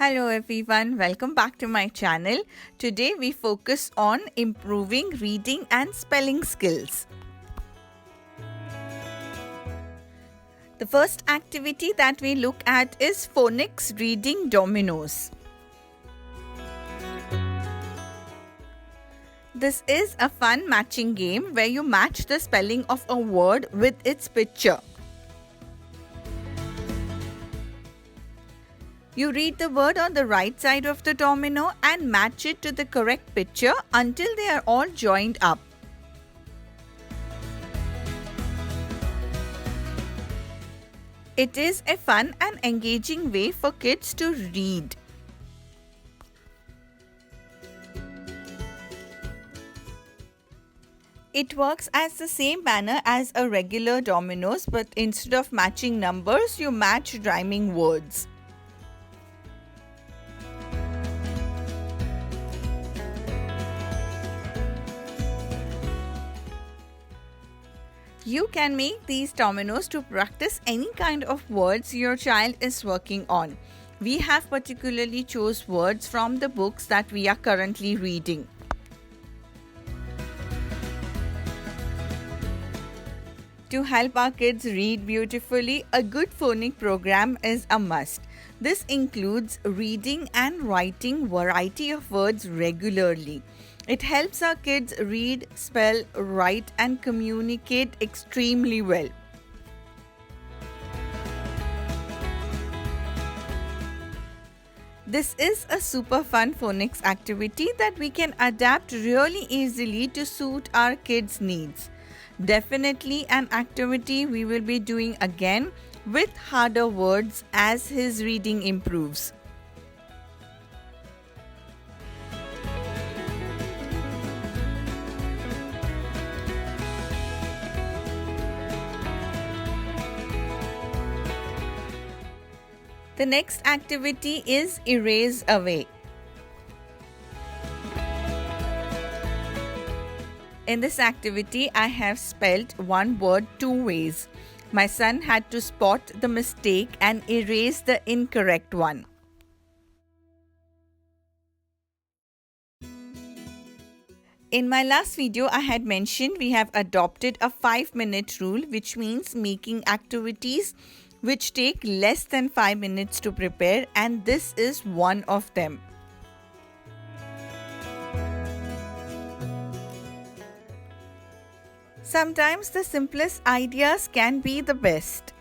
Hello everyone, welcome back to my channel. Today we focus on improving reading and spelling skills. The first activity that we look at is phonics reading dominoes. This is a fun matching game where you match the spelling of a word with its picture. You read the word on the right side of the domino and match it to the correct picture until they are all joined up. It is a fun and engaging way for kids to read. It works as the same manner as a regular dominoes, but instead of matching numbers, you match rhyming words. You can make these dominoes to practice any kind of words your child is working on. We have particularly chose words from the books that we are currently reading. To help our kids read beautifully, a good phonic program is a must. This includes reading and writing variety of words regularly. It helps our kids read, spell, write and communicate extremely well. This is a super fun phonics activity that we can adapt really easily to suit our kids' needs. Definitely an activity we will be doing again with harder words as his reading improves. The next activity is erase away. In this activity, I have spelled one word two ways. My son had to spot the mistake and erase the incorrect one. In my last video, I had mentioned we have adopted a 5-minute rule, which means making activities which take less than 5 minutes to prepare, and this is one of them. Sometimes the simplest ideas can be the best.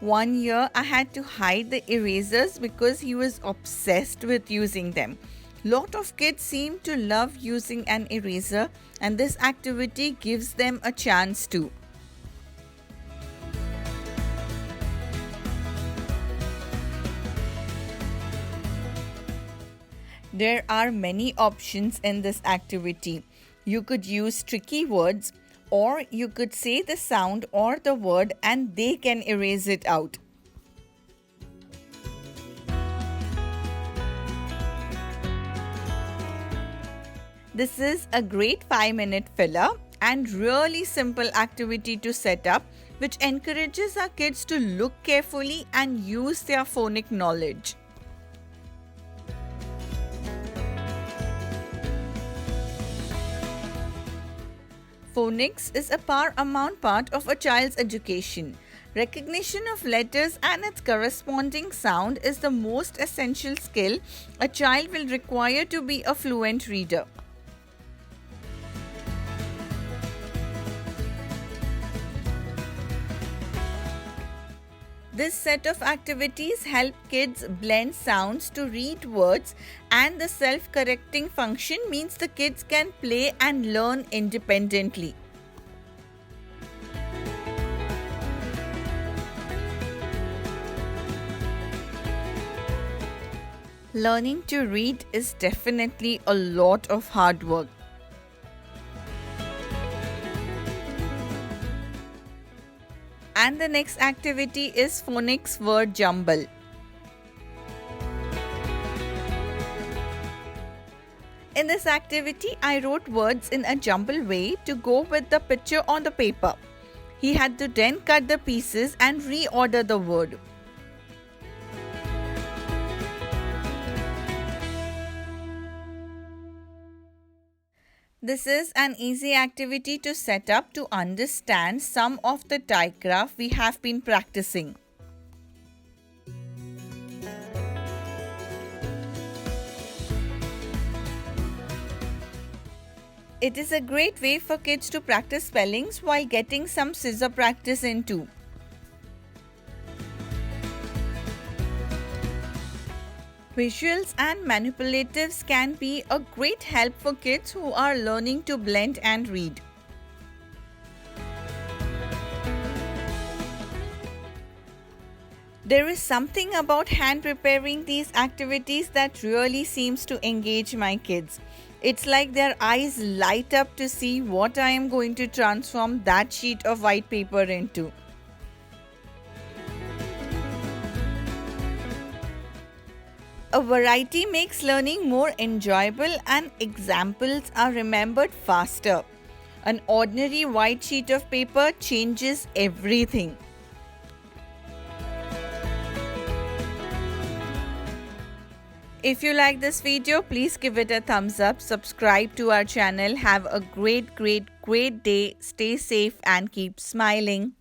One year I had to hide the erasers because he was obsessed with using them. Lot of kids seem to love using an eraser, and this activity gives them a chance to. There are many options in this activity. You could use tricky words, or you could say the sound or the word and they can erase it out. This is a great 5-minute filler and really simple activity to set up, which encourages our kids to look carefully and use their phonic knowledge. Phonics is a paramount part of a child's education. Recognition of letters and its corresponding sound is the most essential skill a child will require to be a fluent reader. This set of activities help kids blend sounds to read words, and the self-correcting function means the kids can play and learn independently. Learning to read is definitely a lot of hard work. And the next activity is phonics word jumble. In this activity, I wrote words in a jumble way to go with the picture on the paper. He had to then cut the pieces and reorder the word. This is an easy activity to set up to understand some of the digraph we have been practicing. It is a great way for kids to practice spellings while getting some scissor practice in too. Visuals and manipulatives can be a great help for kids who are learning to blend and read. There is something about hand preparing these activities that really seems to engage my kids. It's like their eyes light up to see what I am going to transform that sheet of white paper into. A variety makes learning more enjoyable and examples are remembered faster. An ordinary white sheet of paper changes everything. If you like this video, please give it a thumbs up, subscribe to our channel. Have a great day, stay safe and keep smiling.